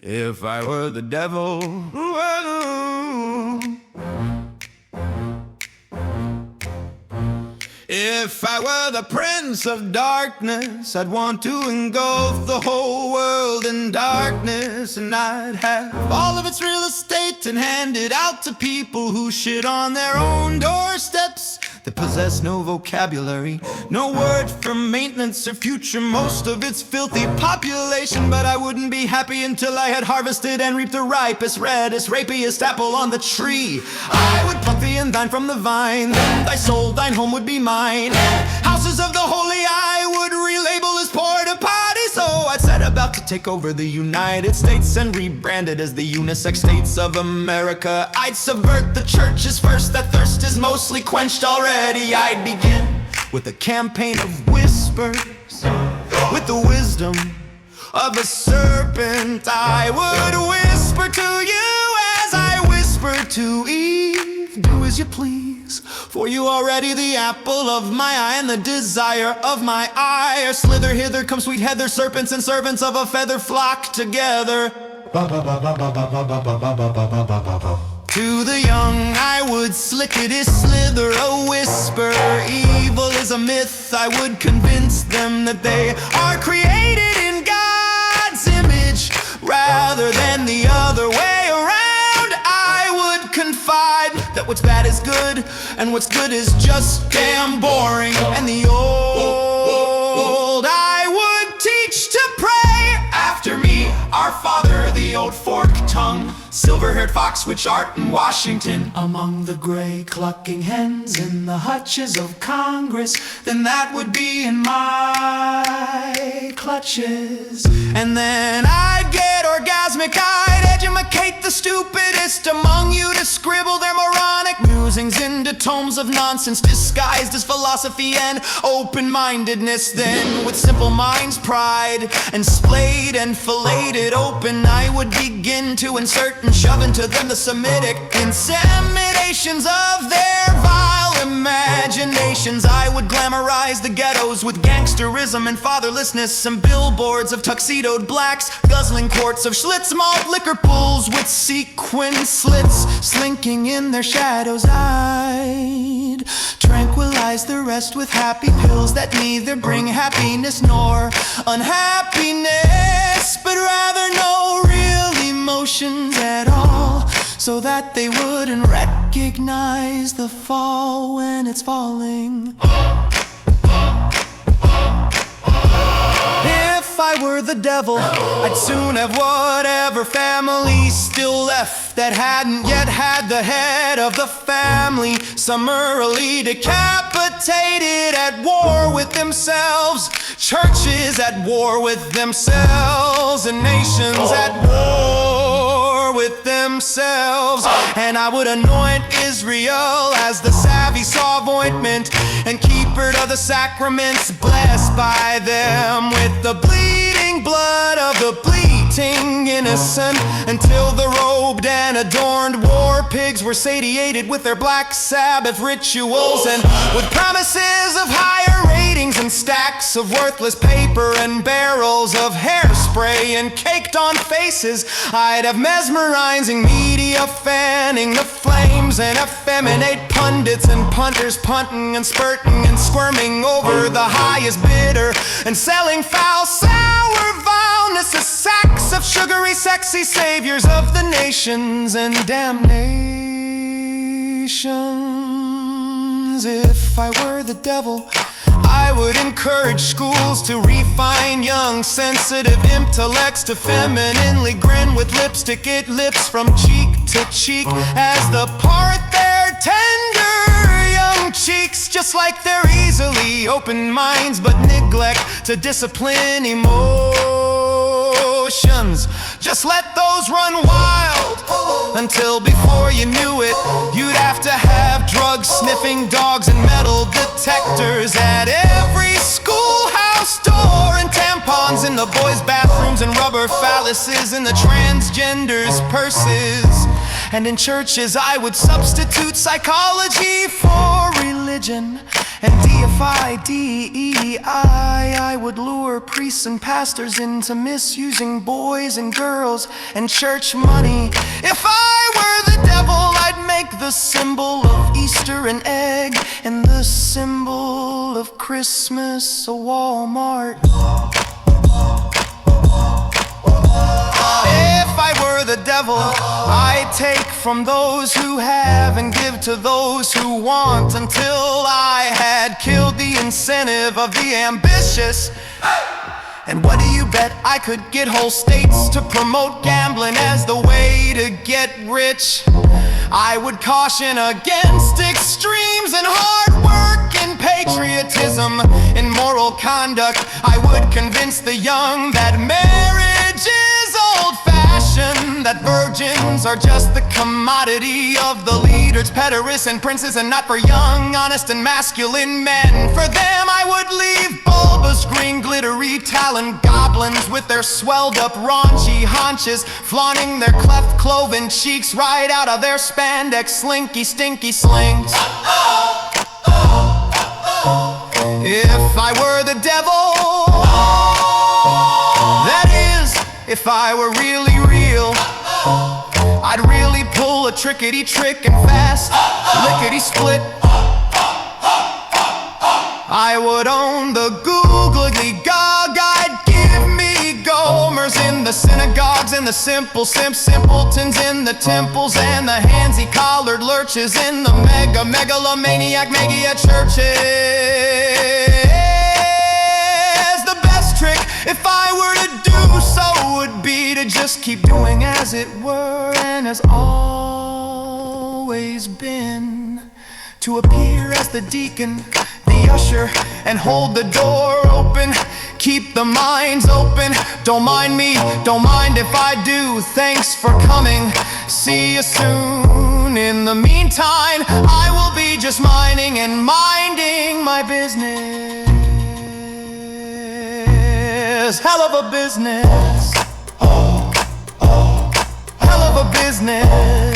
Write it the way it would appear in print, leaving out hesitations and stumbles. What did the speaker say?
If I were the devil, if I were the prince of darkness, I'd want to engulf the whole world in darkness. And I'd have all of its real estate and hand it out to people who shit on their own doorsteps, that possess no vocabulary, no word for maintenance or future, most of its filthy population. But I wouldn't be happy until I had harvested and reaped the ripest, reddest, rapiest apple on the tree. I would pluck thee and thine from the vine, then thy soul, thine home would be mine. Houses of the holy I would relabel as porta potty. So I'd set about to take over the United States and rebrand it as the unisex states of America. I'd subvert the churches first, that thirst is mostly quenched already. I'd begin with a campaign of whispers, with the wisdom of a serpent. I would whisper to you as I whispered to Eve, do as you please, for you already the apple of my eye and the desire of my ire. Slither hither, come sweet heather, serpents and servants of a feather flock together. To the young I would slickety slither a whisper. Evil is a myth, I would convince them that they are created in God's image rather than the other way around. I would confide that what's bad is good and what's good is just damn boring. And the old I would teach to pray after me, our Father, the old forked tongue, silver-haired fox which art in Washington, among the gray clucking hens in the hutches of Congress. Then that would be in my clutches. And then I'd get orgasmic, I'd edumacate the stupidest among you to scribble their moronic musings into tomes of nonsense disguised as philosophy and open-mindedness. Then with simple minds, pride and splayed and filleted open, I would begin to insert and shove into them the Semitic inseminations of their vile imaginations. I would glamorize the ghettos with gangsterism and fatherlessness and billboards of tuxedoed blacks guzzling quarts of Schlitz malt liquor pools with sequin slits slinking in their shadows. I'd tranquilize the rest with happy pills that neither bring happiness nor unhappiness, but rather no real emotions at all, so that they wouldn't recognize the fall when it's falling. If I were the devil, I'd soon have whatever family still left that hadn't yet had the head of the family summarily decapitated, at war with themselves, churches at war with themselves, and nations at war with themselves. And I would anoint Israel as the savvy salve ointment and keeper of the sacraments, blessed by them with the bleeding blood of the bleating innocent, until the robed and adorned war pigs were satiated with their Black Sabbath rituals, and with promises of higher ratings and stacks of worthless paper and barrels of hairspray and caked on faces, I'd have mesmerizing media fanning the flames and effeminate pundits and punters punting and spurting and squirming over the highest bidder and selling foul, sour vileness as sacks of sugary, sexy saviors of the nations and damnations. If I were the devil, I would encourage schools to refine young, sensitive intellects to femininely grin with lipstick-it lips from cheek to cheek as they part their tender young cheeks, just like their easily open minds but neglect to discipline emotions. Just let those run wild until before you knew it, you'd have to have drug-sniffing dogs and metal detectors at every schoolhouse door, and tampons in the boys' bathrooms, and rubber phalluses in the transgenders' purses. And in churches I would substitute psychology for religion. religion and deify DEI. I would lure priests and pastors into misusing boys and girls and church money. If I were the devil, I'd make the symbol of Easter an egg and the symbol of Christmas a Walmart. If I were the devil, I'd take from those who have and give to those who want, until I had killed the incentive of the ambitious. And what do you bet? I could get whole states to promote gambling as the way to get rich. I would caution against extremes in hard work and patriotism. In moral conduct, I would convince the young that marriage is old-fashioned, that virgins are just the commodity of the leaders, pederasts, and princes, and not for young, honest, and masculine men. For them I would leave bulbous green glittery talon goblins with their swelled up raunchy haunches, flaunting their cleft cloven cheeks right out of their spandex slinky stinky slings. If I were the devil, that is, if I were really real, I'd really pull a trickety-trick and fast, lickety-split. I would own the googly gog. I'd give me gomers in the synagogues, and the simple simpletons in the temples, and the handsy collared lurches in the megalomaniac mega churches. The best trick, if I were to do so, would be to just keep doing as it were and has always been, to appear as the deacon, the usher, and hold the door open. Keep the minds open. Don't mind me, don't mind if I do. Thanks for coming, see you soon. In the meantime, I will be just minding and minding my business. Hell of a business. Hell of a business.